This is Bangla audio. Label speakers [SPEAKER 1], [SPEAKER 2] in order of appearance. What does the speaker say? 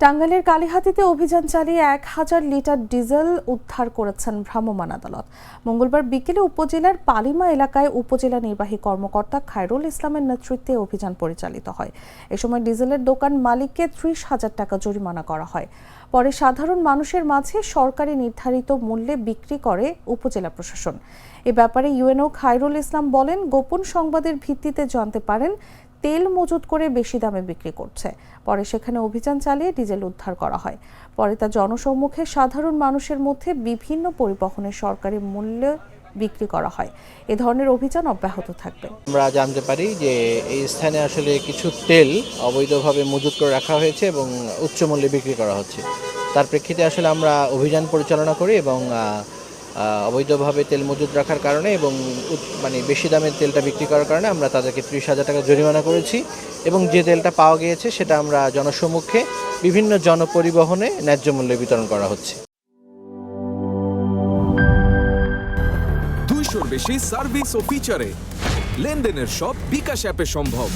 [SPEAKER 1] টাঙ্গাইলের কালিহাতীতে অভিযান চালিয়ে 1000 লিটার ডিজেল উদ্ধার করেছেন ভ্রাম্যমাণ আদালত। মঙ্গলবার বিকেলে উপজেলার পালিমা এলাকায় উপজেলা নির্বাহী কর্মকর্তা খায়রুল ইসলামের নেতৃত্বে অভিযান পরিচালিত হয়। এ সময় ডিজেলের দোকান মালিককে 30,000 টাকা জরিমানা করা হয়। পরে সাধারণ মানুষের মাঝে সরকারি নির্ধারিত মূল্যে বিক্রি করে উপজেলা প্রশাসন। এ ব্যাপারে ইউএনও খায়রুল ইসলাম বলেন, গোপন সংবাদের ভিত্তিতে জানতে পারেন তেল মজুত করে বেশি দামে বিক্রি করছে। পরে সেখানে অভিযান চালিয়ে ডিজেল উদ্ধার করা হয়। পরে তা জনসম্মুখে সাধারণ মানুষের মধ্যে বিভিন্ন পরিবহনের সরকারি মূল্যে বিক্রি করা হয়। এ ধরনের অভিযান অব্যাহত থাকবে।
[SPEAKER 2] আমরা জানতে পারি যে এই স্থানে আসলে কিছু তেল অবৈধভাবে মজুত করে রাখা হয়েছে এবং উচ্চ মূল্যে বিক্রি করা হচ্ছে। তার প্রেক্ষিতে আসলে আমরা অভিযান পরিচালনা করি এবং অবৈধভাবে তেল মজুত রাখার কারণে এবং বেশি দামের তেলটা বিক্রি করার কারণে আমরা তাদেরকে 30,000 টাকা জরিমানা করেছি এবং যে তেলটা পাওয়া গিয়েছে সেটা আমরা জনসম্মুখে বিভিন্ন জনপরিবহনে ন্যায্য মূল্যে বিতরণ করা হচ্ছে।
[SPEAKER 3] 200-র বেশি সার্ভিস ও ফিচারে লেনদেনের সব বিকাশ অ্যাপে সম্ভব।